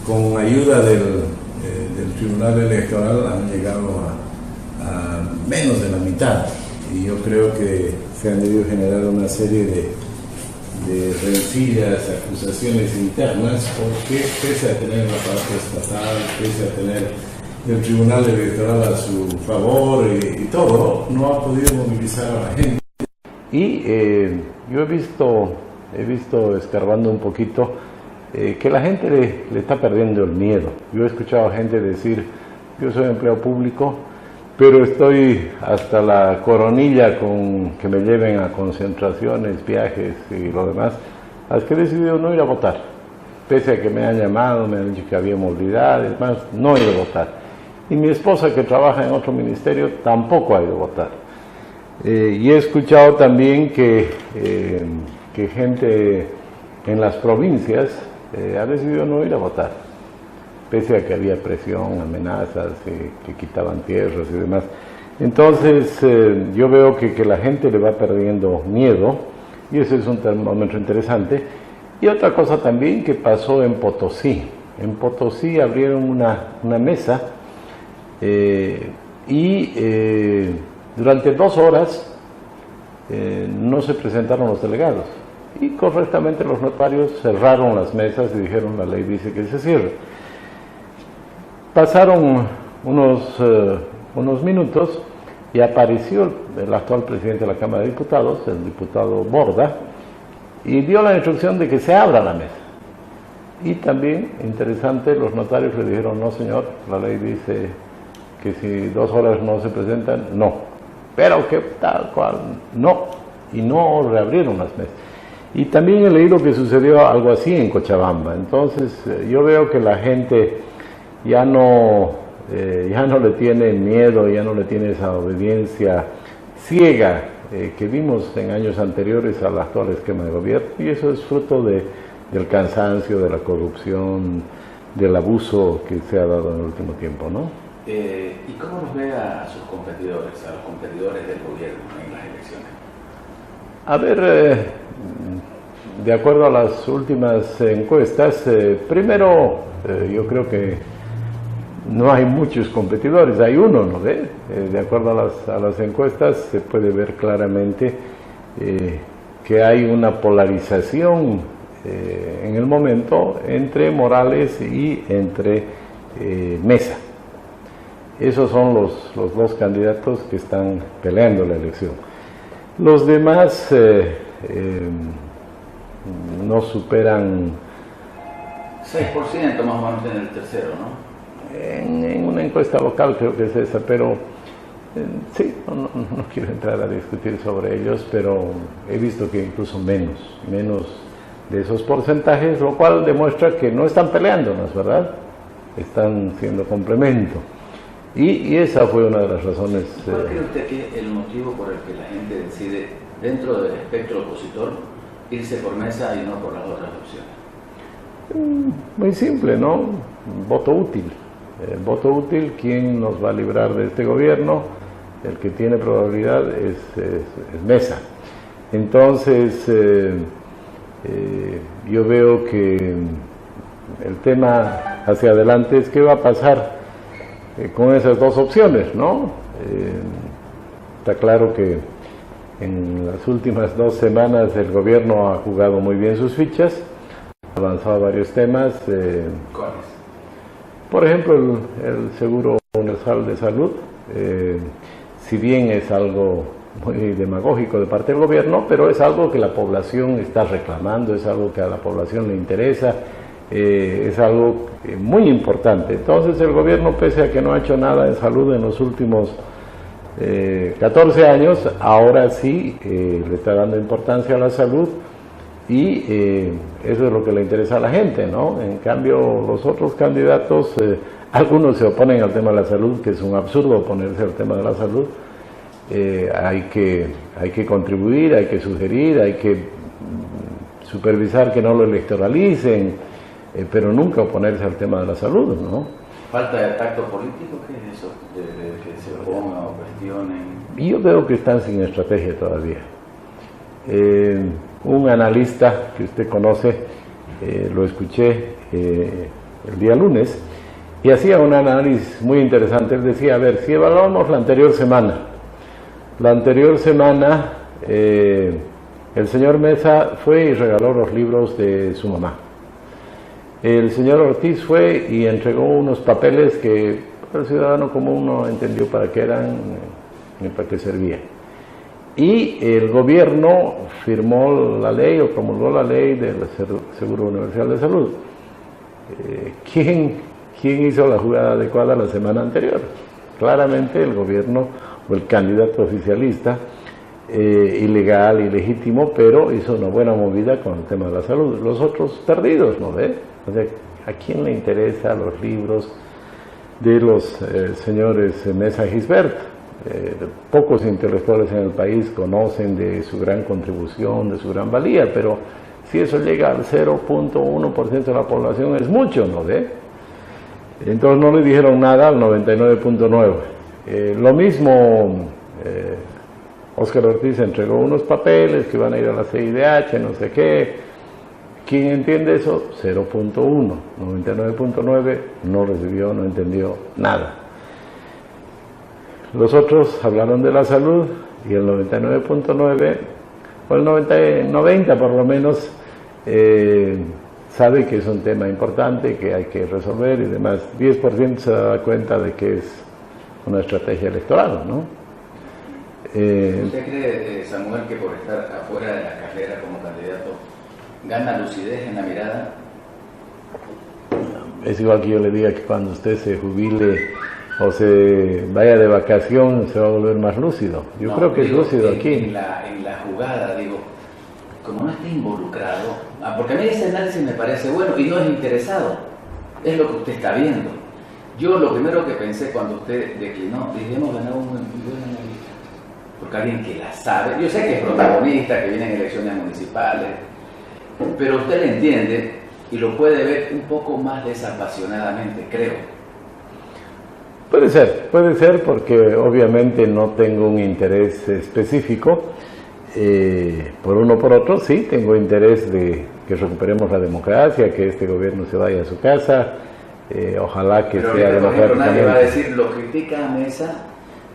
con ayuda del Tribunal Electoral han llegado a menos de la mitad, y yo creo que se han debido generar una serie de rencillas, acusaciones internas, porque pese a tener la parte estatal, pese a tener el Tribunal Electoral a su favor y todo, no ha podido movilizar a la gente. Y yo he visto escarbando un poquito que la gente le está perdiendo el miedo. Yo he escuchado a gente decir: yo soy empleado público, pero estoy hasta la coronilla con que me lleven a concentraciones, viajes y lo demás, al que he decidido no ir a votar. Pese a que me han llamado, me han dicho que había movilidad, es más, no he ido a votar. Y mi esposa, que trabaja en otro ministerio, tampoco ha ido a votar. Y he escuchado también que gente en las provincias ha decidido no ir a votar, pese a que había presión, amenazas, que quitaban tierras y demás. Entonces yo veo que la gente le va perdiendo miedo, y ese es un termómetro interesante. Y otra cosa también que pasó en Potosí. En Potosí abrieron una mesa y durante 2 horas no se presentaron los delegados. Y correctamente los notarios cerraron las mesas y dijeron: la ley dice que se cierre. Pasaron unos minutos y apareció el actual presidente de la Cámara de Diputados, el diputado Borda, y dio la instrucción de que se abra la mesa. Y también, interesante, los notarios le dijeron: no señor, la ley dice que si 2 horas no se presentan, no. Pero que tal cual, no. Y no reabrieron las mesas. Y también he leído que sucedió algo así en Cochabamba. Entonces yo veo que la gente ya no le tiene miedo, ya no le tiene esa obediencia ciega que vimos en años anteriores al actual esquema de gobierno, y eso es fruto del cansancio, de la corrupción, del abuso que se ha dado en el último tiempo, ¿no? ¿Y cómo los ve a sus competidores, a los competidores del gobierno en las elecciones? A ver, de acuerdo a las últimas encuestas, primero yo creo que no hay muchos competidores, hay uno, ¿no ve? De acuerdo a las encuestas se puede ver claramente que hay una polarización en el momento entre Morales y entre Mesa. Esos son los 2 candidatos que están peleando la elección. Los demás no superan 6% más o menos en el tercero, ¿no? En una encuesta local creo que es esa, pero sí, no quiero entrar a discutir sobre ellos, pero he visto que incluso menos de esos porcentajes, lo cual demuestra que no están peleándonos, ¿verdad? Están siendo complemento. Y esa fue una de las razones. ¿Cuál cree usted que es el motivo por el que la gente decide, dentro del espectro opositor, irse por Mesa y no por las otras opciones? Muy simple, ¿no? Voto útil. Voto útil, ¿quién nos va a librar de este gobierno? El que tiene probabilidad es Mesa. Entonces, yo veo que el tema hacia adelante es qué va a pasar con esas 2 opciones, ¿no? Está claro que en las últimas 2 semanas el gobierno ha jugado muy bien sus fichas, ha avanzado varios temas. ¿Cuáles? Por ejemplo, el Seguro Universal de Salud, si bien es algo muy demagógico de parte del gobierno, pero es algo que la población está reclamando, es algo que a la población le interesa, es algo muy importante. Entonces el gobierno, pese a que no ha hecho nada en salud en los últimos 14 años, ahora sí le está dando importancia a la salud, y eso es lo que le interesa a la gente, ¿no? En cambio, los otros candidatos, algunos se oponen al tema de la salud, que es un absurdo oponerse al tema de la salud. Hay que contribuir, hay que sugerir, hay que supervisar que no lo electoralicen, pero nunca oponerse al tema de la salud, ¿no? ¿Falta de tacto político? ¿Qué es eso? De que se opongan o cuestionen. Yo veo que están sin estrategia todavía. Un analista que usted conoce, lo escuché, el día lunes, y hacía un análisis muy interesante. Él decía, a ver, si evaluamos la anterior semana, el señor Mesa fue y regaló los libros de su mamá. El señor Ortiz fue y entregó unos papeles que el ciudadano común no entendió para qué eran ni para qué servían. Y el gobierno firmó la ley o promulgó la ley del Seguro Universal de Salud. ¿Quién hizo la jugada adecuada la semana anterior? Claramente el gobierno o el candidato oficialista, ilegal, ilegítimo, pero hizo una buena movida con el tema de la salud. Los otros perdidos, ¿no ve? O sea, ¿a quién le interesan los libros de los señores Mesa y Gisbert? Pocos intelectuales en el país conocen de su gran contribución, de su gran valía, pero si eso llega al 0.1% de la población es mucho, ¿no ve? Entonces no le dijeron nada al 99.9%. Lo mismo, Óscar Ortiz entregó unos papeles que van a ir a la CIDH, no sé qué. ¿Quién entiende eso? 0.1%. 99.9% no recibió, no entendió nada. Los otros hablaron de la salud y el 99.9%, o el 90% por lo menos, sabe que es un tema importante, que hay que resolver y demás. 10% se da cuenta de que es una estrategia electoral, ¿no? ¿Usted cree, Samuel, que por estar afuera de la carrera como candidato gana lucidez en la mirada? Es igual que yo le diga que cuando usted se jubile o se vaya de vacación se va a volver más lúcido. Yo creo que es lúcido aquí. En la jugada, digo, como no está involucrado, porque a mí ese análisis me parece bueno y no es interesado, es lo que usted está viendo. Yo lo primero que pensé cuando usted declinó, dije, hemos ganado un buen analista, porque alguien que la sabe, yo sé que es protagonista, que viene en elecciones municipales, pero usted le entiende y lo puede ver un poco más desapasionadamente, creo. Puede ser porque obviamente no tengo un interés específico, por uno o por otro, sí, tengo interés de que recuperemos la democracia, que este gobierno se vaya a su casa, ojalá que pero sea democráticamente. Nadie va a decir, lo critica a Mesa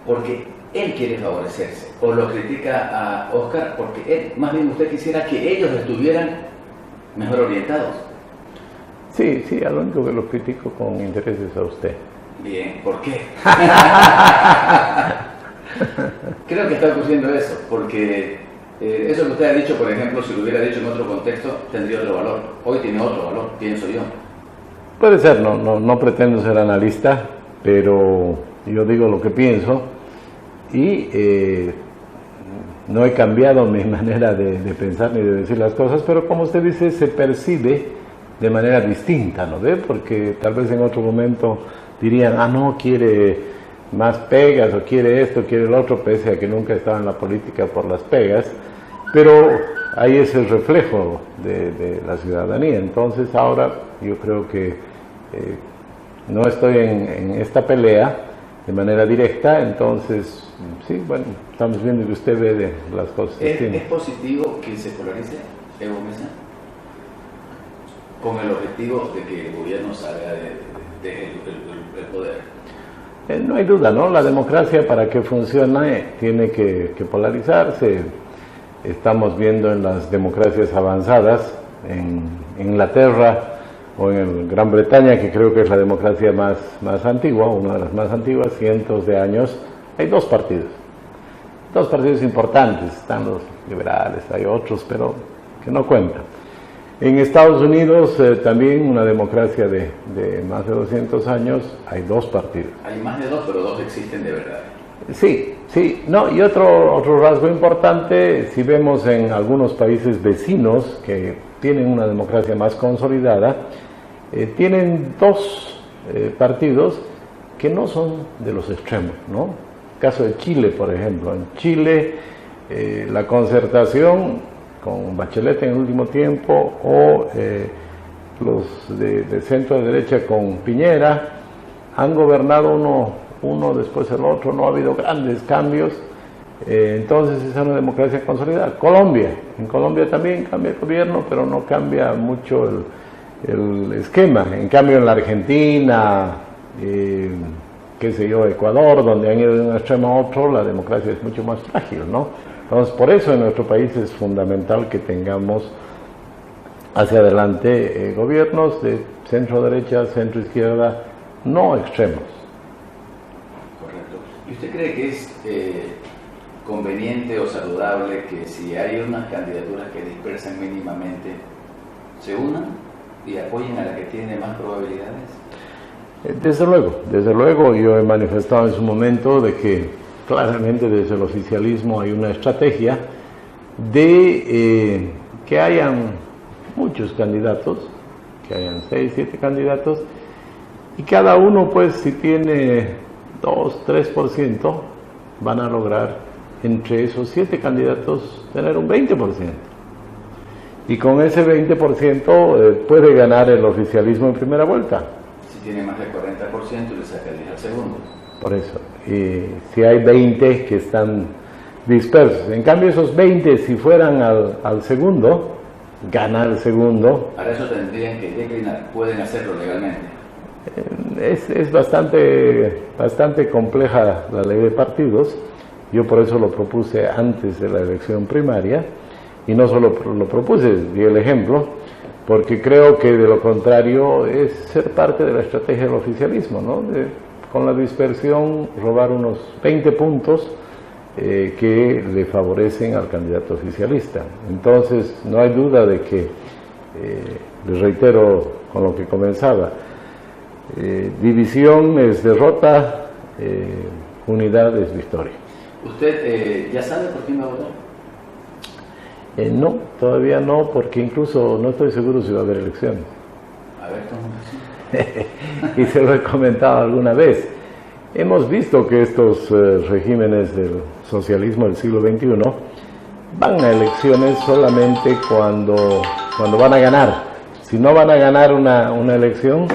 porque él quiere favorecerse, o lo critica a Óscar porque él, más bien usted quisiera que ellos estuvieran mejor orientados. Sí, a lo único que lo critico con interés es a usted. Bien, ¿por qué? Creo que está ocurriendo eso, porque eso que usted ha dicho, por ejemplo, si lo hubiera dicho en otro contexto, tendría otro valor. Hoy tiene otro valor, pienso yo. Puede ser, no pretendo ser analista, pero yo digo lo que pienso y no he cambiado mi manera de pensar ni de decir las cosas, pero como usted dice, se percibe de manera distinta, ¿no ve? Porque tal vez en otro momento dirían, no, quiere más pegas, o quiere esto, quiere lo otro, pese a que nunca estaba en la política por las pegas, pero ahí es el reflejo de la ciudadanía. Entonces ahora yo creo que no estoy en esta pelea de manera directa, entonces sí, bueno, estamos viendo que usted ve de las cosas. ¿Es positivo que se polarice Evo Mesa? Con el objetivo de que el gobierno salga del poder. No hay duda, ¿no? La democracia, para que funcione, tiene que polarizarse. Estamos viendo en las democracias avanzadas, en Inglaterra o en Gran Bretaña, que creo que es la democracia más antigua, una de las más antiguas, cientos de años, hay dos partidos importantes. Están los liberales, hay otros, pero que no cuentan. En Estados Unidos, también una democracia de más de 200 años, hay dos partidos. Hay más de dos, pero dos existen de verdad. Sí. No, y otro rasgo importante, si vemos en algunos países vecinos que tienen una democracia más consolidada, tienen dos partidos que no son de los extremos, ¿no? El caso de Chile, por ejemplo. En Chile, la Concertación con Bachelet en el último tiempo, o los de centro de derecha con Piñera, han gobernado uno después el otro, no ha habido grandes cambios, entonces es una democracia consolidada. En Colombia también cambia el gobierno, pero no cambia mucho el esquema. En cambio en la Argentina, qué sé yo, Ecuador, donde han ido de un extremo a otro, la democracia es mucho más frágil, ¿no? Entonces por eso en nuestro país es fundamental que tengamos hacia adelante gobiernos de centro derecha, centro izquierda, no extremos. Correcto. ¿Y usted cree que es conveniente o saludable que si hay unas candidaturas que dispersan mínimamente, se unan y apoyen a la que tiene más probabilidades? Desde luego, yo he manifestado en su momento de que claramente desde el oficialismo hay una estrategia de que hayan muchos candidatos, que hayan 6, 7 candidatos, y cada uno pues si tiene 2, 3%, van a lograr entre esos 7 candidatos tener un 20%. Y con ese 20% puede ganar el oficialismo en primera vuelta. Si tiene más del 40% le saca el 10 al segundo. Por eso, si hay 20 que están dispersos. En cambio esos 20 si fueran al segundo, gana el segundo. Para eso tendrían que declinar, pueden hacerlo legalmente. Es bastante compleja la ley de partidos. Yo por eso lo propuse antes de la elección primaria, y no solo lo propuse, di el ejemplo, porque creo que de lo contrario es ser parte de la estrategia del oficialismo, ¿no? Con la dispersión robar unos 20 puntos que le favorecen al candidato oficialista. Entonces no hay duda de que, les reitero con lo que comenzaba, división es derrota, unidad es victoria. ¿Usted ya sabe por quién va a votar? No, todavía no, porque incluso no estoy seguro si va a haber elecciones. A ver, ¿cómo es? Y se lo he comentado alguna vez. Hemos visto que estos regímenes del socialismo del siglo XXI van a elecciones solamente cuando van a ganar. Si no van a ganar una elección,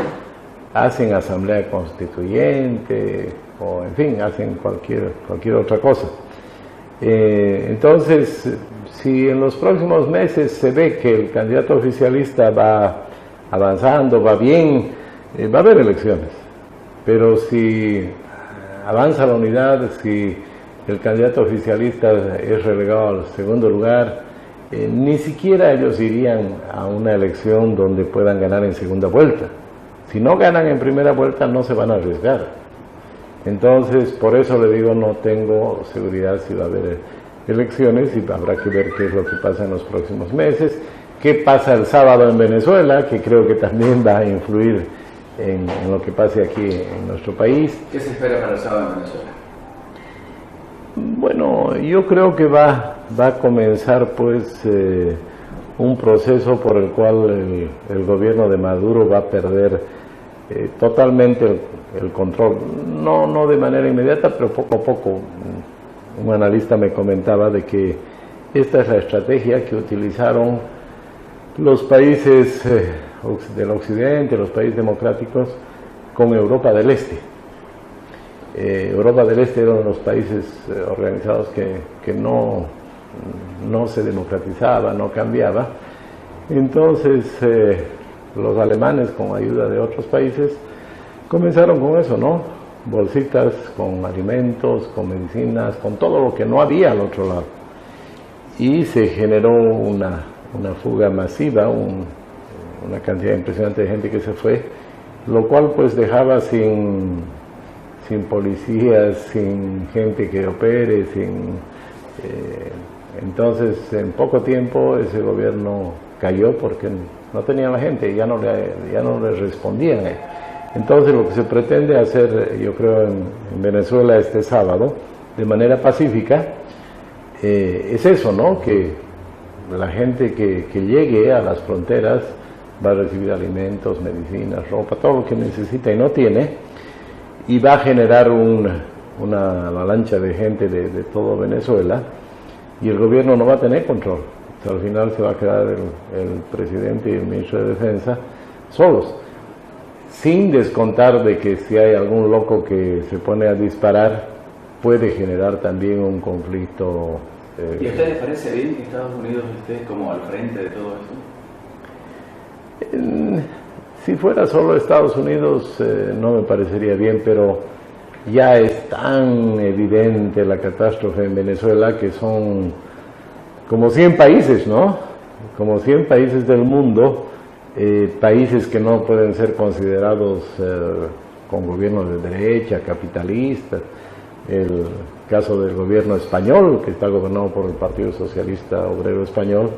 hacen asamblea constituyente o en fin, hacen cualquier otra cosa. Entonces, si en los próximos meses se ve que el candidato oficialista va avanzando, va bien, va a haber elecciones. Pero si avanza la unidad, si el candidato oficialista es relegado al segundo lugar, ni siquiera ellos irían a una elección donde puedan ganar en segunda vuelta. Si no ganan en primera vuelta, no se van a arriesgar. Entonces, por eso le digo, no tengo seguridad si va a haber elecciones, y habrá que ver qué es lo que pasa en los próximos meses, qué pasa el sábado en Venezuela, que creo que también va a influir en lo que pase aquí en nuestro país. ¿Qué se espera para el sábado en Venezuela? Bueno, yo creo que va a comenzar pues un proceso por el cual el gobierno de Maduro va a perder totalmente el control, no de manera inmediata, pero poco a poco. Un analista me comentaba de que esta es la estrategia que utilizaron los países del occidente, los países democráticos, con Europa del Este. Europa del Este era uno de los países organizados que no se democratizaba, no cambiaba. Entonces los alemanes, con ayuda de otros países, comenzaron con eso, ¿no? Bolsitas con alimentos, con medicinas, con todo lo que no había al otro lado. Y se generó una fuga masiva, una cantidad impresionante de gente que se fue, lo cual pues dejaba sin policías, sin gente que opere, entonces en poco tiempo ese gobierno cayó porque no tenía la gente, ya no le respondían. Entonces lo que se pretende hacer, yo creo, en Venezuela este sábado, de manera pacífica, es eso, ¿no? Que la gente que llegue a las fronteras va a recibir alimentos, medicinas, ropa, todo lo que necesita y no tiene, y va a generar una avalancha de gente de todo Venezuela, y el gobierno no va a tener control. O sea, al final se va a quedar el presidente y el ministro de Defensa solos, sin descontar de que si hay algún loco que se pone a disparar, puede generar también un conflicto. ¿Y a usted le parece bien que Estados Unidos esté como al frente de todo esto? Si fuera solo Estados Unidos no me parecería bien, pero ya es tan evidente la catástrofe en Venezuela que son como 100 países, ¿no? Como 100 países del mundo, países que no pueden ser considerados con gobiernos de derecha, capitalistas. El caso del gobierno español, que está gobernado por el Partido Socialista Obrero Español,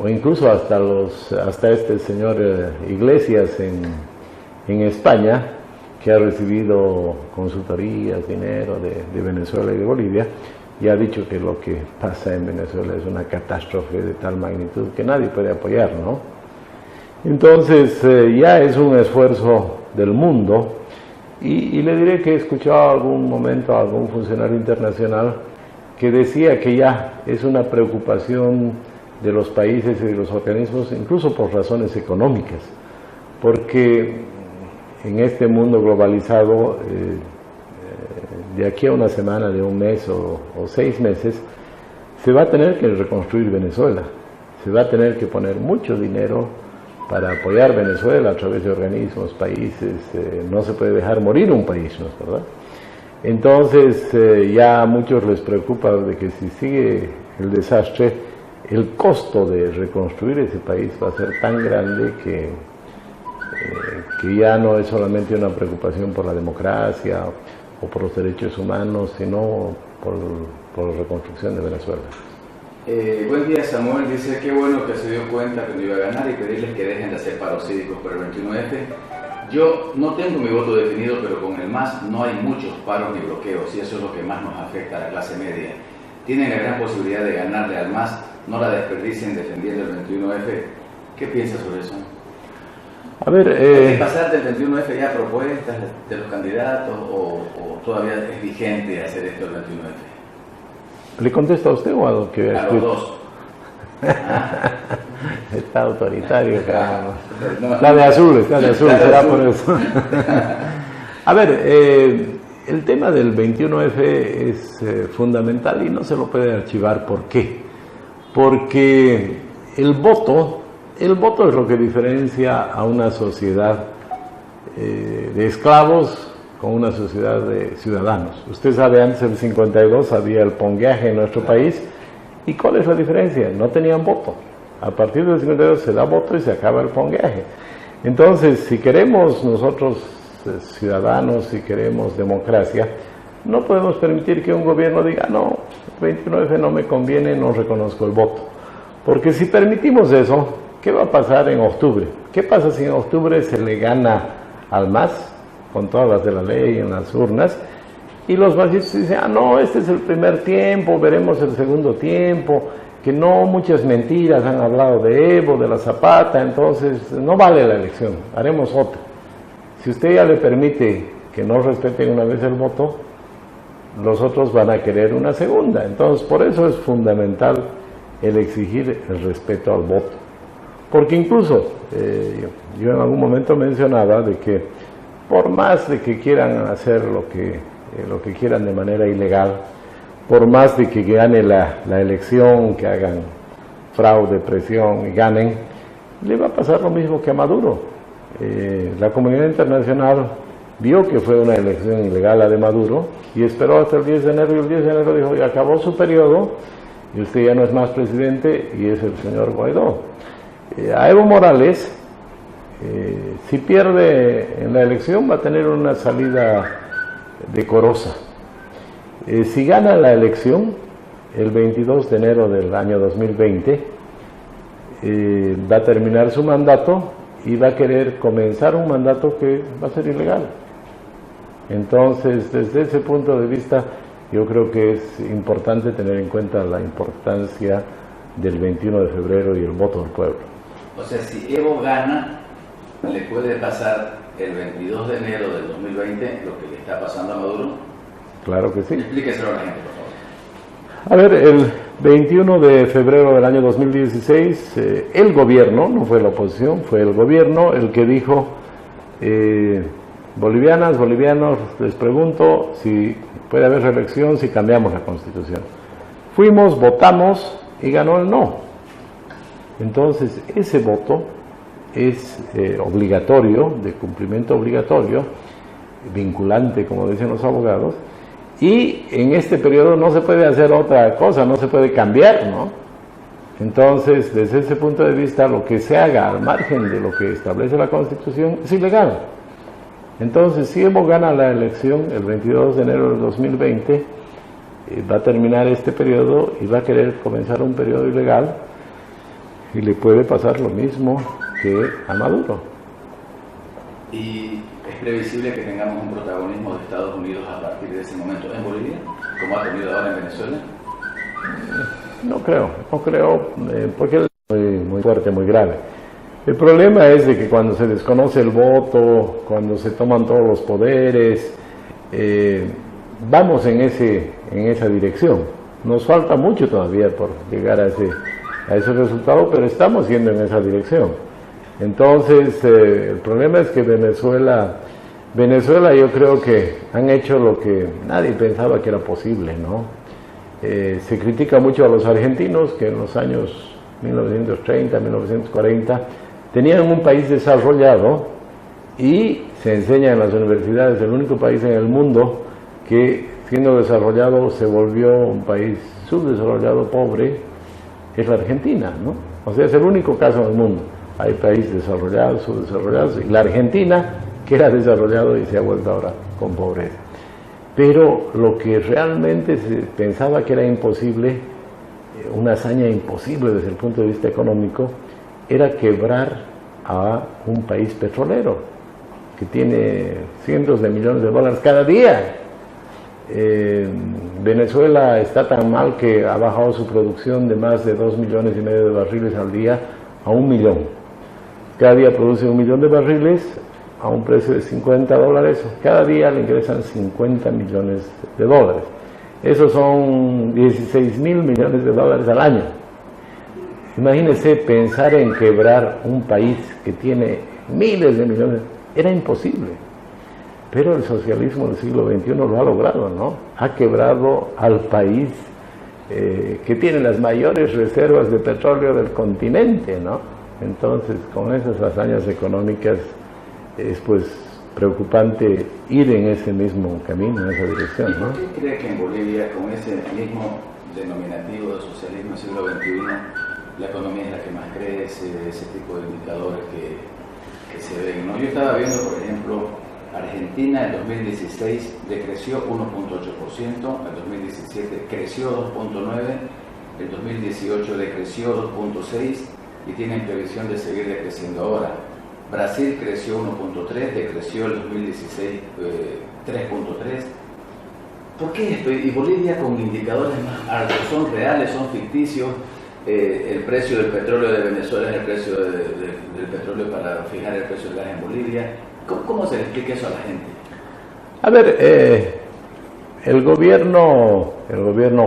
o incluso hasta este señor Iglesias en España, que ha recibido consultorías, dinero de Venezuela y de Bolivia, y ha dicho que lo que pasa en Venezuela es una catástrofe de tal magnitud que nadie puede apoyar, ¿no? Entonces ya es un esfuerzo del mundo, y le diré que he escuchado algún momento a algún funcionario internacional que decía que ya es una preocupación de los países y de los organismos, incluso por razones económicas, porque en este mundo globalizado, de aquí a una semana, de un mes o 6 meses, se va a tener que reconstruir Venezuela, se va a tener que poner mucho dinero para apoyar Venezuela a través de organismos, países. No se puede dejar morir un país, ¿no es verdad? Entonces ya a muchos les preocupa de que si sigue el desastre, el costo de reconstruir ese país va a ser tan grande que ya no es solamente una preocupación por la democracia o por los derechos humanos, sino por la reconstrucción de Venezuela. Buen día, Samuel. Dice, qué bueno que se dio cuenta que no iba a ganar y pedirles que dejen de hacer paros cívicos por el 21F. Yo no tengo mi voto definido, pero con el MAS no hay muchos paros ni bloqueos, y eso es lo que más nos afecta a la clase media. Tienen la gran posibilidad de ganarle al MAS, no la desperdicien defendiendo el 21F. ¿Qué piensas sobre eso? A ver, ¿hay que pasar del 21F ya a propuestas de los candidatos o todavía es vigente hacer esto del 21F? ¿Le contesta a usted o a lo que a los dos? Está autoritario, caramba. Está de azul, será por eso. A ver, el tema del 21F es fundamental y no se lo puede archivar. ¿Por qué? Porque el voto es lo que diferencia a una sociedad de esclavos con una sociedad de ciudadanos. Usted sabe, antes del 52 había el pongueaje en nuestro país. ¿Y cuál es la diferencia? No tenían voto. A partir del 52 se da voto y se acaba el pongueaje. Entonces, si queremos nosotros ciudadanos, si queremos democracia, no podemos permitir que un gobierno diga, no, 29F no me conviene, no reconozco el voto. Porque si permitimos eso, ¿qué va a pasar en octubre? ¿Qué pasa si en octubre se le gana al MAS, con todas las de la ley en las urnas, y los masistas dicen, no, este es el primer tiempo, veremos el segundo tiempo, que no, muchas mentiras han hablado de Evo, de la Zapata, entonces no vale la elección, haremos otra. Si usted ya le permite que no respeten una vez el voto, los otros van a querer una segunda. Entonces, por eso es fundamental el exigir el respeto al voto. Porque incluso, yo en algún momento mencionaba de que por más de que quieran hacer lo que quieran de manera ilegal, por más de que gane la elección, que hagan fraude, presión y ganen, le va a pasar lo mismo que a Maduro. La comunidad internacional vio que fue una elección ilegal la de Maduro y esperó hasta el 10 de enero, y el 10 de enero dijo, ya acabó su periodo y usted ya no es más presidente, y es el señor Guaidó. A Evo Morales, si pierde en la elección, va a tener una salida decorosa. Si gana la elección el 22 de enero del año 2020, va a terminar su mandato y va a querer comenzar un mandato que va a ser ilegal. Entonces, desde ese punto de vista, yo creo que es importante tener en cuenta la importancia del 21 de febrero y el voto del pueblo. O sea, si Evo gana, le puede pasar el 22 de enero del 2020 lo que le está pasando a Maduro. Claro que sí. Explíqueselo a la gente, por favor. A ver, el 21 de febrero del año 2016, el gobierno, no fue la oposición, fue el gobierno el que dijo, bolivianas, bolivianos, les pregunto si puede haber reelección si cambiamos la Constitución. Fuimos, votamos y ganó el no. Entonces, ese voto es obligatorio, de cumplimiento obligatorio, vinculante, como dicen los abogados, y en este periodo no se puede hacer otra cosa, no se puede cambiar, ¿no? Entonces, desde ese punto de vista, lo que se haga al margen de lo que establece la Constitución es ilegal. Entonces, si Evo gana la elección el 22 de enero del 2020, va a terminar este periodo y va a querer comenzar un periodo ilegal, y le puede pasar lo mismo que a Maduro. ¿Y es previsible que tengamos un protagonismo de Estados Unidos a partir de ese momento en Bolivia, como ha tenido ahora en Venezuela? No creo, porque es muy fuerte, muy grave. El problema es de que cuando se desconoce el voto, cuando se toman todos los poderes, vamos en esa dirección. Nos falta mucho todavía por llegar a ese resultado, pero estamos yendo en esa dirección. Entonces, el problema es que Venezuela yo creo que han hecho lo que nadie pensaba que era posible, ¿no? Se critica mucho a los argentinos que en los años 1930, 1940 tenían un país desarrollado, y se enseña en las universidades, el único país en el mundo que siendo desarrollado se volvió un país subdesarrollado, pobre, es la Argentina, ¿no? O sea, es el único caso en el mundo. Hay países desarrollados, subdesarrollados, y la Argentina, que era desarrollado y se ha vuelto ahora con pobreza. Pero lo que realmente se pensaba que era imposible, una hazaña imposible desde el punto de vista económico, era quebrar a un país petrolero, que tiene cientos de millones de dólares cada día. Venezuela está tan mal que ha bajado su producción de más de 2,5 millones de barriles al día a 1 millón. Cada día produce 1 millón de barriles a un precio de $50. Cada día le ingresan 50 millones de dólares. Esos son 16,000 millones de dólares al año. Imagínense pensar en quebrar un país que tiene miles de millones. Era imposible. Pero el socialismo del siglo XXI lo ha logrado, ¿no? Ha quebrado al país que tiene las mayores reservas de petróleo del continente, ¿no? Entonces, con esas hazañas económicas es pues preocupante ir en ese mismo camino, en esa dirección, ¿no? ¿Por qué cree que en Bolivia, con ese mismo denominativo de socialismo del siglo XXI, la economía es la que más crece, ese tipo de indicadores que se ven, ¿no? Yo estaba viendo, por ejemplo, Argentina en 2016 decreció 1,8%, en 2017 creció 2,9%, en 2018 decreció 2,6% y tienen previsión de seguir decreciendo ahora. Brasil creció 1,3%, decreció el 2016 3,3%. ¿Por qué esto? Y Bolivia con indicadores más altos, ¿son reales, son ficticios? El precio del petróleo de Venezuela es el precio del petróleo para fijar el precio del gas en Bolivia. ¿Cómo se le explica eso a la gente? A ver, el gobierno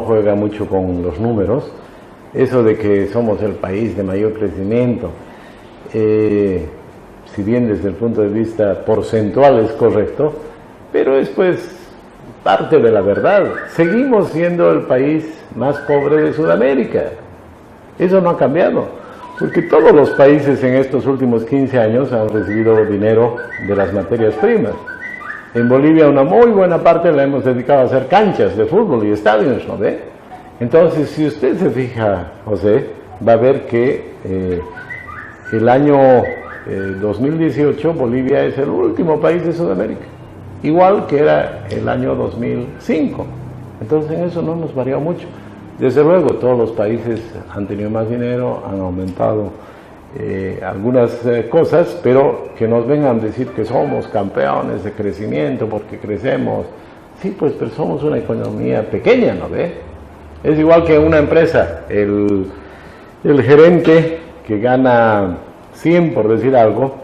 juega mucho con los números, eso de que somos el país de mayor crecimiento, si bien desde el punto de vista porcentual es correcto, pero es pues parte de la verdad. Seguimos siendo el país más pobre de Sudamérica. Eso no ha cambiado, porque todos los países en estos últimos 15 años han recibido dinero de las materias primas. En Bolivia una muy buena parte la hemos dedicado a hacer canchas de fútbol y estadios, ¿no ve? Entonces, si usted se fija, José, va a ver que el año 2018 Bolivia es el último país de Sudamérica, igual que era el año 2005. Entonces, en eso no nos varió mucho. Desde luego, todos los países han tenido más dinero, han aumentado algunas cosas, pero que nos vengan a decir que somos campeones de crecimiento porque crecemos. Sí, pues, pero somos una economía pequeña, ¿no ve? Es igual que una empresa. El gerente que gana 100, por decir algo,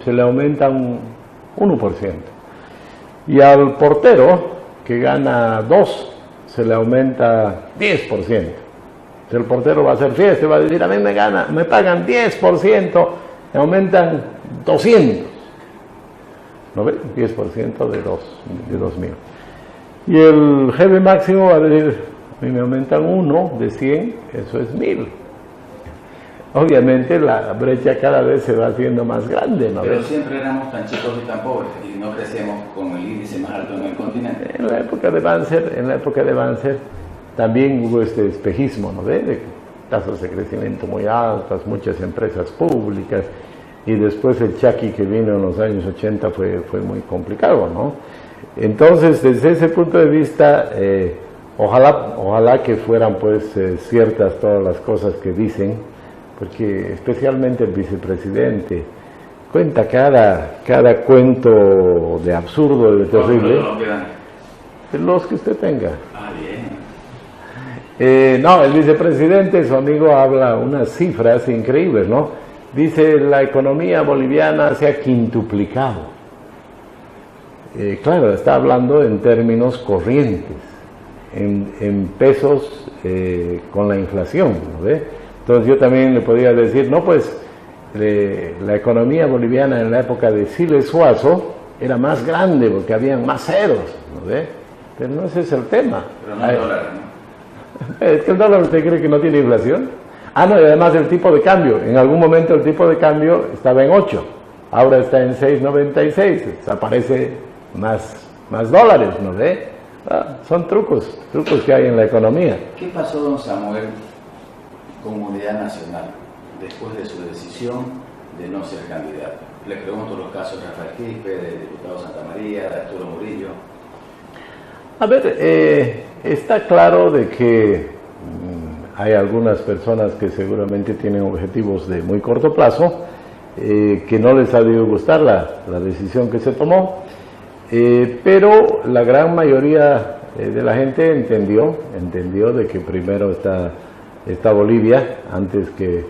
se le aumenta un 1%. Y al portero que gana 2, se le aumenta 10%. Si el portero va a hacer fiesta, va a decir, a mí me pagan 10%, me aumentan 200. ¿No ven? 10% de 2,000. Y el jefe máximo va a decir, a mí me aumentan 1 de 100, eso es 1,000. obviamente la brecha cada vez se va haciendo más grande, ¿no? Pero siempre éramos tan chicos y tan pobres y no crecíamos con el índice más alto en el continente. En la época de Banzer también hubo este espejismo, ¿no? De tasas de crecimiento muy altas, muchas empresas públicas, y después el Chaki que vino en los años 80 fue muy complicado, ¿no? Entonces, desde ese punto de vista, ojalá que fueran pues ciertas todas las cosas que dicen, porque especialmente el vicepresidente cuenta cada cuento de absurdo, de terrible. Los que usted tenga. Ah, bien. No, el vicepresidente, su amigo, habla unas cifras increíbles, ¿no? Dice, la economía boliviana se ha quintuplicado. Claro, está hablando en términos corrientes, en pesos con la inflación, ¿no ve? Entonces yo también le podría decir, no, pues la economía boliviana en la época de Siles Suazo era más grande porque habían más ceros, ¿no ve? Pero no ese es el tema. Pero no el dólar, ¿no? ¿Es que el dólar usted cree que no tiene inflación? Ah, no, y además el tipo de cambio. En algún momento el tipo de cambio estaba en 8, ahora está en 6.96, desaparece más dólares, ¿no ve? Son trucos que hay en la economía. ¿Qué pasó, don Samuel, con Unidad Nacional después de su decisión de no ser candidato? Le pregunto los casos de Rafael Quispe, del diputado Santa María, de Arturo Murillo. A ver, está claro de que hay algunas personas que seguramente tienen objetivos de muy corto plazo, que no les ha debido gustar la decisión que se tomó, pero la gran mayoría de la gente entendió de que primero está Bolivia antes que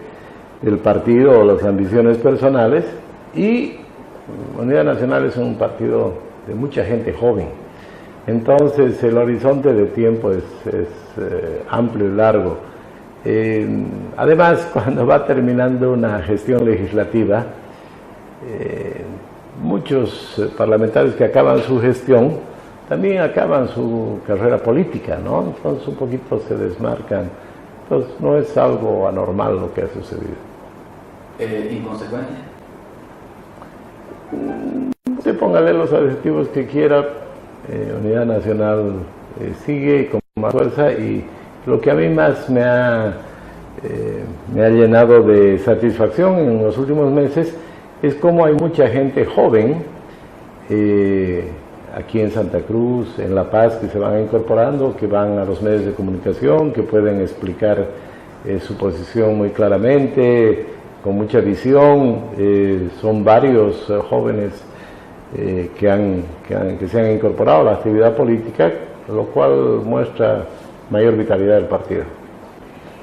el partido o las ambiciones personales, y Unidad Nacional es un partido de mucha gente joven. Entonces el horizonte de tiempo es amplio y largo. Además, cuando va terminando una gestión legislativa, muchos parlamentarios que acaban su gestión también acaban su carrera política, ¿no? Entonces un poquito se desmarcan. Entonces no es algo anormal lo que ha sucedido. ¿Inconsecuente? Usted póngale los adjetivos que quiera. Unidad Nacional sigue con más fuerza, y lo que a mí más me ha llenado de satisfacción en los últimos meses es cómo hay mucha gente joven aquí en Santa Cruz, en La Paz, que se van incorporando, que van a los medios de comunicación, que pueden explicar su posición muy claramente, con mucha visión. Son varios jóvenes que se han incorporado a la actividad política, lo cual muestra mayor vitalidad del partido.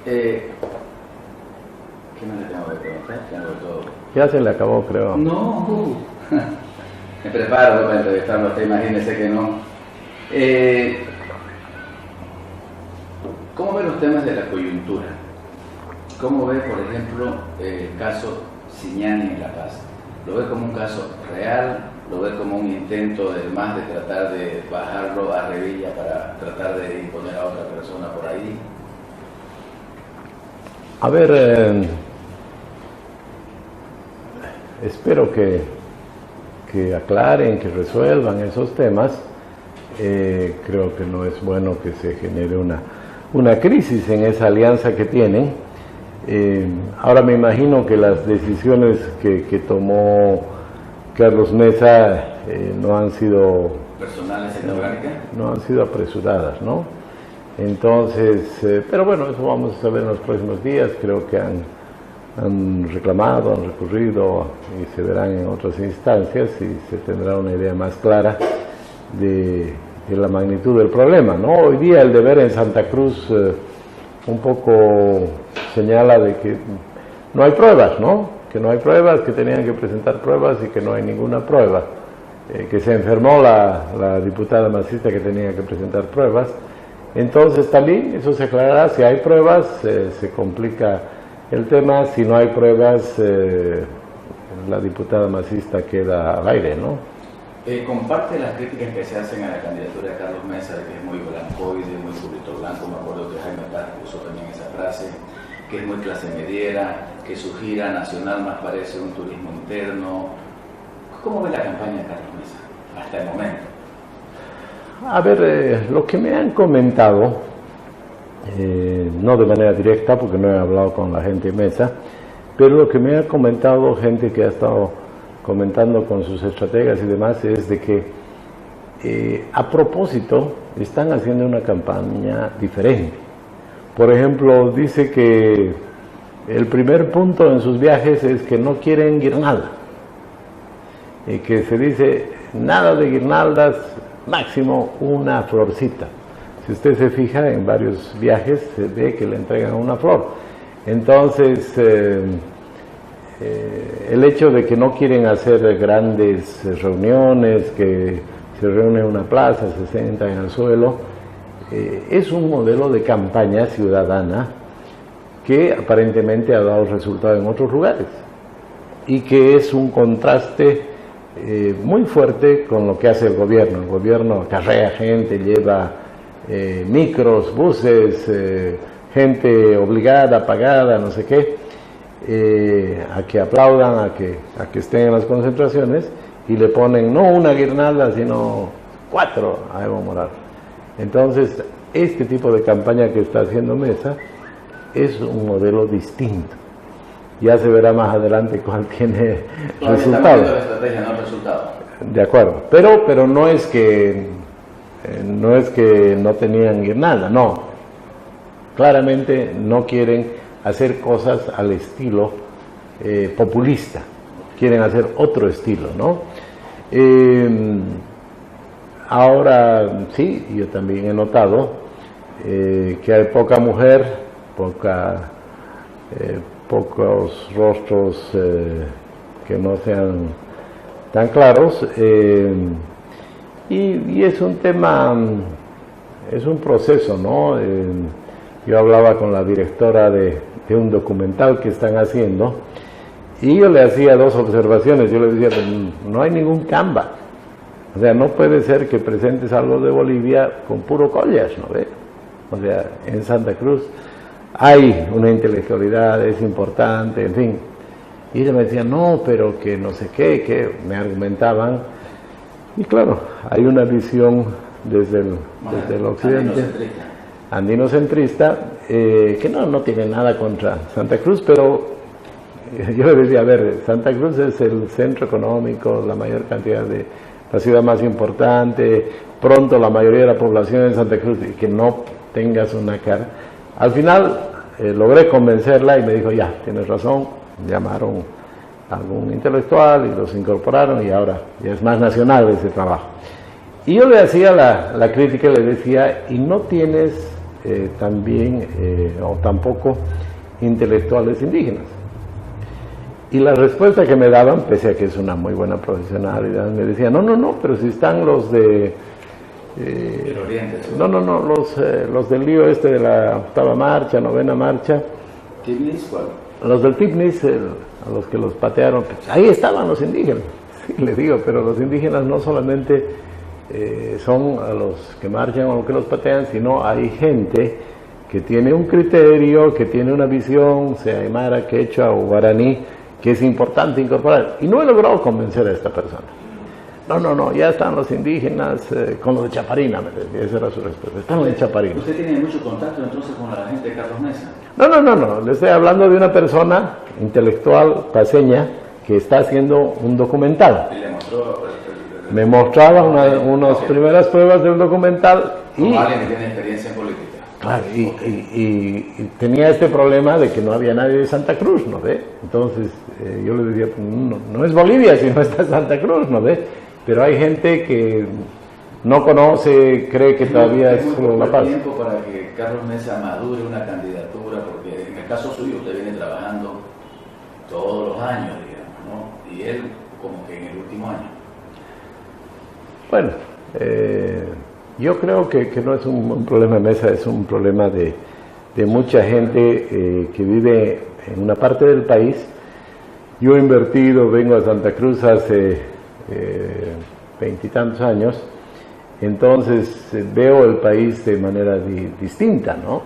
¿Qué más le tengo que preguntar? Tengo todo. Ya se le acabó, creo. No, me preparo para entrevistarlo a usted, imagínese que no. ¿Cómo ve los temas de la coyuntura? ¿Cómo ve, por ejemplo, el caso Ciñani en La Paz? ¿Lo ve como un caso real? ¿Lo ve como un intento del MAS de tratar de bajarlo a Revilla para tratar de imponer a otra persona por ahí? A ver, espero que aclaren, que resuelvan esos temas. Creo que no es bueno que se genere una crisis en esa alianza que tienen. Ahora me imagino que las decisiones que tomó Carlos Mesa no han sido personales en la orgánica, no han sido apresuradas, ¿no? Entonces, pero bueno, eso vamos a saber en los próximos días. Creo que han reclamado, han recurrido, y se verán en otras instancias y se tendrá una idea más clara de la magnitud del problema, ¿no? Hoy día el deber en Santa Cruz un poco señala de que no hay pruebas, ¿no? Que no hay pruebas, que tenían que presentar pruebas y que no hay ninguna prueba, que se enfermó la diputada masista que tenía que presentar pruebas. Entonces también eso se aclarará. Si hay pruebas, se complica el tema. Si no hay pruebas, la diputada masista queda al aire, ¿no? Comparte las críticas que se hacen a la candidatura de Carlos Mesa, de que es muy blancoide, muy burrito blanco. Me acuerdo que Jaime Paz usó también esa frase. que es muy clase mediera, que su gira nacional más parece un turismo interno. ¿Cómo ve la campaña de Carlos Mesa hasta el momento? A ver, lo que me han comentado, no de manera directa porque no he hablado con la gente de Mesa, pero lo que me ha comentado gente que ha estado comentando con sus estrategas y demás es de que a propósito están haciendo una campaña diferente. Por ejemplo, dice que el primer punto en sus viajes es que no quieren guirnalda, y que se dice nada de guirnaldas, máximo una florcita. Si usted se fija en varios viajes se ve que le entregan una flor. Entonces el hecho de que no quieren hacer grandes reuniones, que se reúnen en una plaza, se sientan en el suelo, es un modelo de campaña ciudadana que aparentemente ha dado resultado en otros lugares y que es un contraste muy fuerte con lo que hace el gobierno. El gobierno acarrea gente, lleva micros, buses, gente obligada, pagada, no sé qué, a que aplaudan, a que estén en las concentraciones, y le ponen no una guirnalda, sino 4 a Evo Morales. Entonces, este tipo de campaña que está haciendo Mesa es un modelo distinto. Ya se verá más adelante cuál tiene resultados. La estrategia, no resultado. De acuerdo, pero no es que no tenían guirnalda, no. Claramente no quieren hacer cosas al estilo populista, quieren hacer otro estilo, ¿no? Ahora sí, yo también he notado que hay poca mujer, pocos rostros que no sean tan claros, y es un tema, es un proceso, ¿no? Yo hablaba con la directora de un documental que están haciendo y yo le hacía 2 observaciones. Yo le decía, no hay ningún Canva, o sea, no puede ser que presentes algo de Bolivia con puro collage, ¿no ve? O sea, en Santa Cruz hay una intelectualidad, es importante, en fin. Y ella me decía, no, pero que no sé qué, que me argumentaban. Y claro, hay una visión desde el occidente, andinocentrista, que no tiene nada contra Santa Cruz, pero yo le decía, a ver, Santa Cruz es el centro económico, la mayor cantidad de, la ciudad más importante, pronto la mayoría de la población en Santa Cruz, y que no tengas una cara. Al final logré convencerla y me dijo, ya, tienes razón. Llamaron a algún intelectual y los incorporaron y ahora ya es más nacional ese trabajo. Y yo le hacía la crítica, le decía, y no tienes también o tampoco intelectuales indígenas. Y la respuesta que me daban, pese a que es una muy buena profesionalidad, me decían, no, pero si están los de los del lío este de la 8ª marcha, 9ª marcha, los del TIPNIS, a los que los patearon, pues ahí estaban los indígenas. Sí, les digo, pero los indígenas no solamente son a los que marchan o los que los patean, sino hay gente que tiene un criterio, que tiene una visión, sea aymara, quechua o guaraní, que es importante incorporar. Y no he logrado convencer a esta persona. No, ya están los indígenas con los de Chaparina, esa era su respuesta. Están los de Chaparina. ¿Usted tiene mucho contacto entonces con la gente de Carlos Mesa? No, le estoy hablando de una persona intelectual paseña que está haciendo un documental. ¿Y le mostró? Me mostraba unas primeras pruebas del documental. Como alguien que tiene experiencia en política. Claro, y tenía este problema de que no había nadie de Santa Cruz, ¿no ve? Entonces yo le decía, no es Bolivia si no está Santa Cruz, ¿no ve? Pero hay gente que no conoce, cree que todavía es solo La Paz. ¿Hay tiempo para que Carlos Mesa madure una candidatura? Porque en el caso suyo usted viene trabajando todos los años, digamos, ¿no? Y él como que en el último año. Bueno, yo creo que no es un problema de Mesa, es un problema de mucha gente que vive en una parte del país. Yo he invertido, vengo a Santa Cruz hace 20 y tantos años, entonces veo el país de manera distinta, ¿no?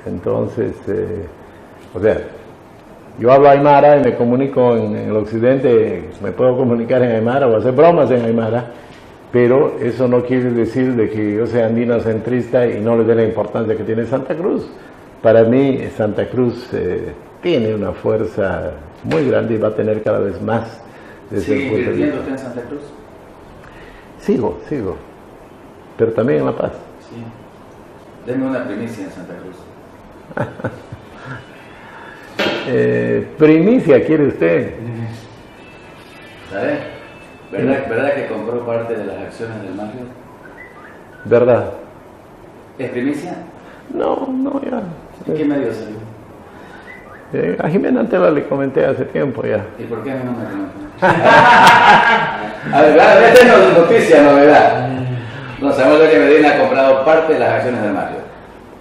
Entonces, O sea, yo hablo aymara y me comunico en el occidente, me puedo comunicar en aymara o hacer bromas en aymara, pero eso no quiere decir de que yo sea andinocentrista y no le dé la importancia que tiene Santa Cruz. Para mí Santa Cruz tiene una fuerza muy grande y va a tener cada vez más. ¿Sigue invirtiendo usted en Santa Cruz? Sigo, pero también en La Paz. Sí. Denme una primicia en Santa Cruz. Primicia, ¿quiere usted? ¿Sabe? ¿Verdad que compró parte de las acciones del Marriott? ¿Verdad? ¿Es primicia? No, ya. ¿En qué medio salió? A Jimena Antela le comenté hace tiempo ya. ¿Y por qué a mí no me comentó? A ver, esta no es noticia, novedad. No sabemos que Medina ha comprado parte de las acciones del Marriott.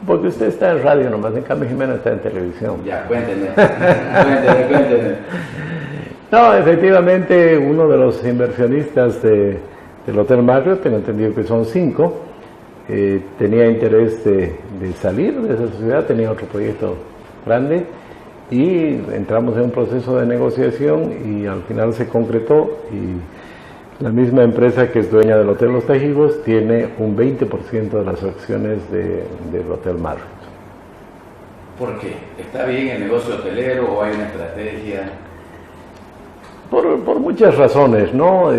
Porque usted está en radio nomás, en cambio Jimena está en televisión. Ya, cuénteme. Cuénteme. No, efectivamente, uno de los inversionistas del Hotel Marriott, tengo entendido que son 5, tenía interés de salir de esa sociedad, tenía otro proyecto grande y entramos en un proceso de negociación y al final se concretó y la misma empresa que es dueña del Hotel Los Tajivos tiene un 20% de las acciones del Hotel Marriott. ¿Por qué? ¿Está bien el negocio hotelero o hay una estrategia? Por muchas razones, ¿no?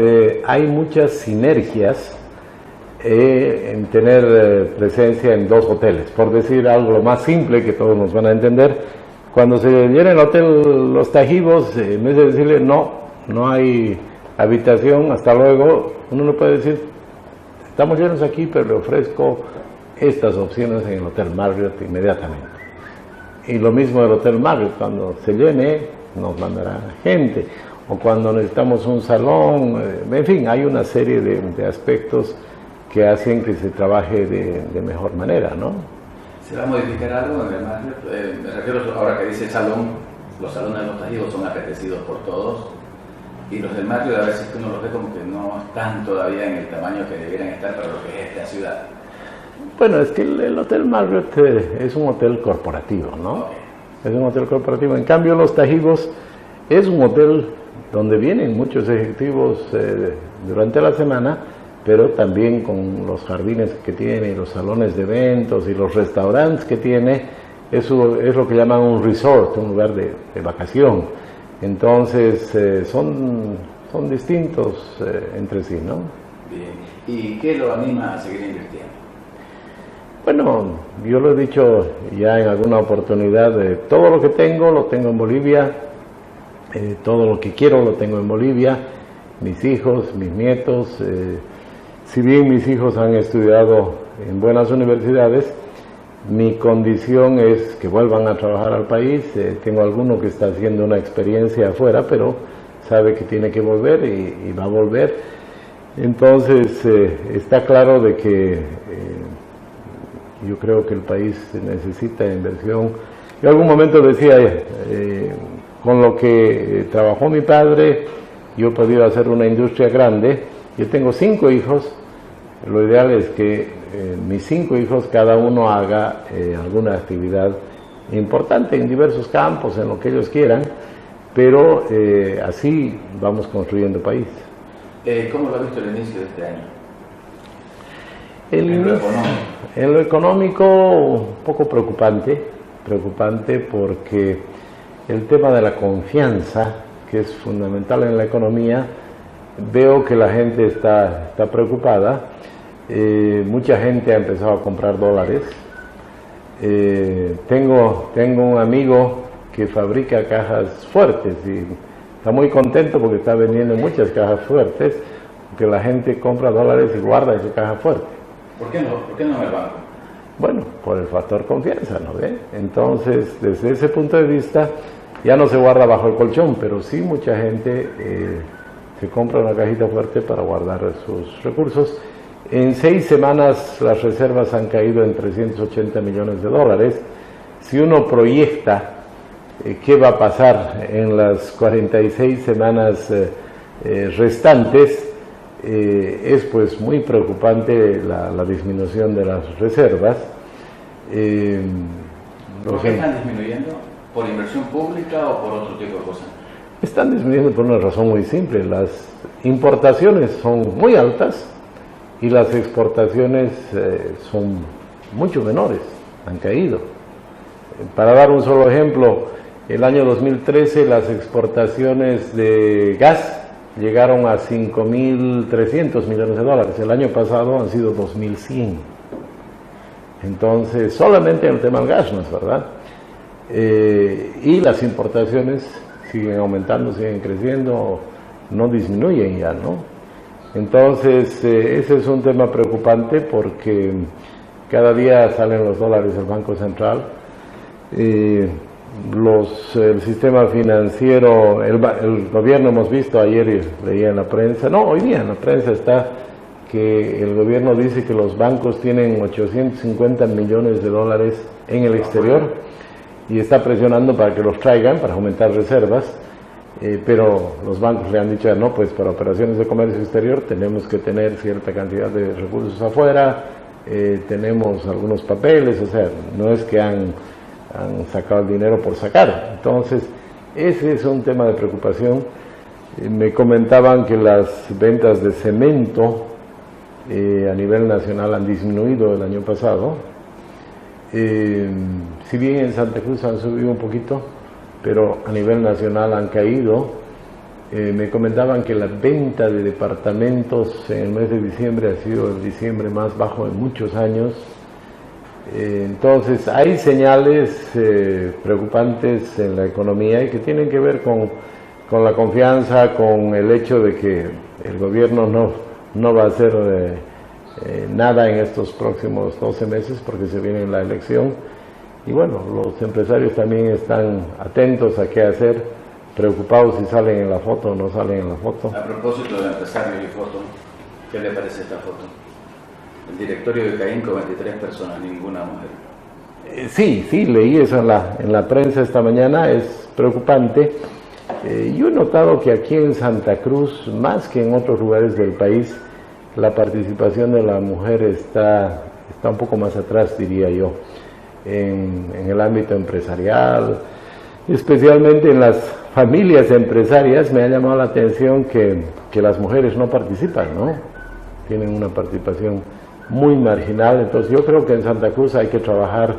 Hay muchas sinergias en tener presencia en 2 hoteles. Por decir algo lo más simple que todos nos van a entender, cuando se llena el Hotel Los Tajivos, en vez de decirle no hay habitación, hasta luego, uno le puede decir, estamos llenos aquí, pero le ofrezco estas opciones en el Hotel Marriott inmediatamente. Y lo mismo del Hotel Marriott, cuando se llene, nos mandará gente. O cuando necesitamos un salón, en fin, hay una serie de aspectos que hacen que se trabaje de mejor manera, ¿no? ¿Se va a modificar algo en el Marriott? Me refiero ahora que dice salón, los salones de Los Tajivos son apetecidos por todos. Y los del Marriott a veces uno los ve como que no están todavía en el tamaño que debieran estar para lo que es esta ciudad. Bueno, es que el Hotel Marriott es un hotel corporativo, ¿no? Okay. Es un hotel corporativo. En cambio, Los Tajivos es un hotel donde vienen muchos ejecutivos durante la semana, pero también con los jardines que tiene, y los salones de eventos y los restaurantes que tiene. Eso es lo que llaman un resort, un lugar de vacación. Entonces, son distintos entre sí, ¿no? Bien. ¿Y qué lo anima a seguir invirtiendo? Bueno, yo lo he dicho ya en alguna oportunidad, todo lo que tengo lo tengo en Bolivia, todo lo que quiero lo tengo en Bolivia, mis hijos, mis nietos, si bien mis hijos han estudiado en buenas universidades, mi condición es que vuelvan a trabajar al país. Tengo alguno que está haciendo una experiencia afuera, pero sabe que tiene que volver y va a volver. Entonces, está claro de que yo creo que el país necesita inversión. Yo en algún momento decía, con lo que trabajó mi padre, yo he podido hacer una industria grande. Yo tengo 5 hijos. Lo ideal es que mis 5 hijos, cada uno haga alguna actividad importante en diversos campos, en lo que ellos quieran, pero así vamos construyendo país. ¿Cómo lo ha visto el inicio de este año? En lo económico, un poco preocupante porque el tema de la confianza, que es fundamental en la economía, veo que la gente está preocupada. Mucha gente ha empezado a comprar dólares. Tengo un amigo que fabrica cajas fuertes y está muy contento porque está vendiendo muchas cajas fuertes, porque la gente compra dólares y guarda esa caja fuerte. ¿Por qué no en el banco? Bueno, por el factor confianza, ¿no ve? Entonces, desde ese punto de vista, ya no se guarda bajo el colchón, pero sí mucha gente se compra una cajita fuerte para guardar sus recursos. En 6 semanas las reservas han caído en $380 millones. Si uno proyecta qué va a pasar en las 46 semanas restantes, es pues muy preocupante la disminución de las reservas. ¿Por qué están disminuyendo? ¿Por inversión pública o por otro tipo de cosas? Están disminuyendo por una razón muy simple. Las importaciones son muy altas y las exportaciones son mucho menores, han caído. Para dar un solo ejemplo, el año 2013 las exportaciones de gas llegaron a 5.300 millones de dólares. El año pasado han sido 2.100. Entonces, solamente en el tema del gas, ¿no es verdad? Y las importaciones siguen aumentando, siguen creciendo, no disminuyen ya, ¿no? Entonces, ese es un tema preocupante porque cada día salen los dólares del Banco Central. El sistema financiero, el gobierno, hemos visto ayer, leía en la prensa, no, hoy día en la prensa está que el gobierno dice que los bancos tienen 850 millones de dólares en el exterior y está presionando para que los traigan, para aumentar reservas, pero los bancos le han dicho, no, pues para operaciones de comercio exterior tenemos que tener cierta cantidad de recursos afuera, tenemos algunos papeles, o sea, no es que han sacado el dinero por sacar. Entonces, ese es un tema de preocupación. Me comentaban que las ventas de cemento a nivel nacional han disminuido el año pasado. Si bien en Santa Cruz han subido un poquito, pero a nivel nacional han caído. Me comentaban que la venta de departamentos en el mes de diciembre ha sido el diciembre más bajo en muchos años. Entonces hay señales preocupantes en la economía y que tienen que ver con la confianza, con el hecho de que el gobierno no va a hacer nada en estos próximos 12 meses porque se viene la elección. Y bueno, los empresarios también están atentos a qué hacer, preocupados si salen en la foto o no salen en la foto. A propósito de empresarios y foto, ¿qué le parece esta foto? El directorio de Caín con 23 personas, ninguna mujer. Sí, leí eso en la prensa esta mañana, es preocupante. Yo he notado que aquí en Santa Cruz, más que en otros lugares del país, la participación de la mujer está un poco más atrás, diría yo, en el ámbito empresarial, especialmente en las familias empresarias. Me ha llamado la atención que las mujeres no participan, ¿no? Tienen una participación muy marginal. Entonces yo creo que en Santa Cruz hay que trabajar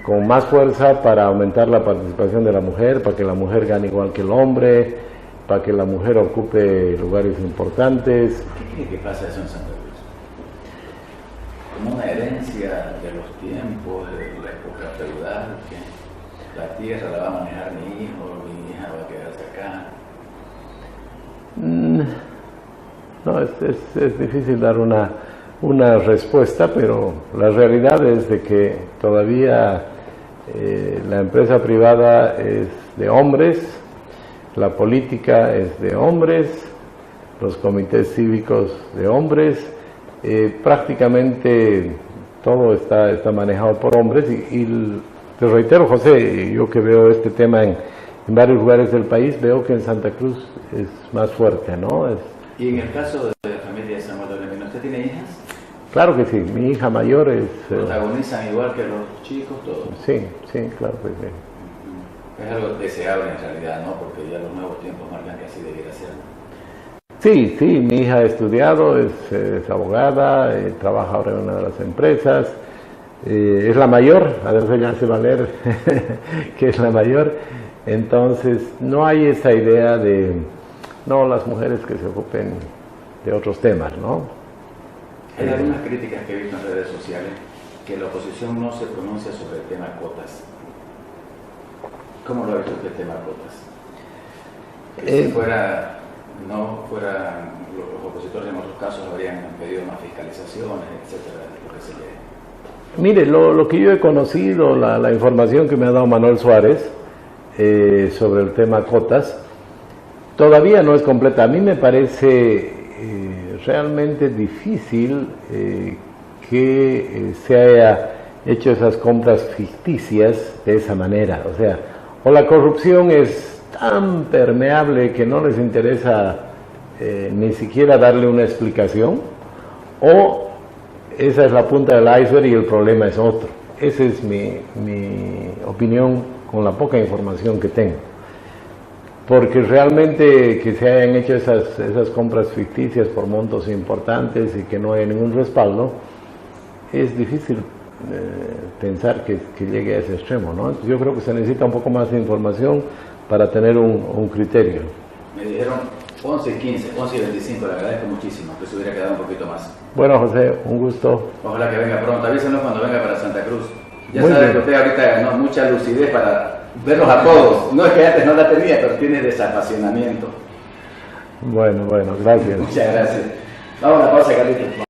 con más fuerza para aumentar la participación de la mujer, para que la mujer gane igual que el hombre, para que la mujer ocupe lugares importantes. ¿Qué cree que pasa eso en Santa Cruz? Como una herencia de los tiempos, de la época feudal, que la tierra la va a manejar mi hijo, mi hija va a quedarse acá. No, es difícil dar una respuesta, pero la realidad es de que todavía la empresa privada es de hombres, la política es de hombres, los comités cívicos de hombres, prácticamente todo está manejado por hombres y te reitero, José, yo que veo este tema en varios lugares del país, veo que en Santa Cruz es más fuerte, ¿no? Y en el caso de la familia de Samuel Dolemino, ¿usted tiene hijas? Claro que sí, mi hija mayor es... ¿Protagonizan igual que los chicos todos? Sí, claro que sí. Es algo deseable en realidad, ¿no? Porque ya los nuevos tiempos marcan que así debiera ser. Sí, mi hija ha estudiado, es abogada, trabaja ahora en una de las empresas, es la mayor, a ver, ya se va a leer que es la mayor, entonces no hay esa idea de, no, las mujeres que se ocupen de otros temas, ¿no? Hay algunas críticas que he visto en redes sociales que la oposición no se pronuncia sobre el tema cuotas. ¿Cómo lo ha visto usted el tema cuotas? Que si no fuera los opositores en otros casos habrían pedido más fiscalizaciones, etcétera, lo que se lee. Mire, lo que yo he conocido, la información que me ha dado Manuel Suárez sobre el tema cuotas, todavía no es completa. A mí me parece realmente difícil que se haya hecho esas compras ficticias de esa manera. O sea, o la corrupción es tan permeable que no les interesa ni siquiera darle una explicación, o esa es la punta del iceberg y el problema es otro. Esa es mi opinión con la poca información que tengo. Porque realmente que se hayan hecho esas compras ficticias por montos importantes y que no haya ningún respaldo, es difícil pensar que llegue a ese extremo, ¿no? Yo creo que se necesita un poco más de información para tener un criterio. Me dijeron 11 y 15, 11 y 25, le agradezco muchísimo, que se hubiera quedado un poquito más. Bueno, José, un gusto. Ojalá que venga pronto, avísenos cuando venga para Santa Cruz. Ya Muy sabe bien. que usted ahorita ganó mucha lucidez para verlos a todos. No es que antes no la tenía, pero tiene desapasionamiento. Bueno, gracias. Muchas gracias. Vamos a la pausa, Carlitos.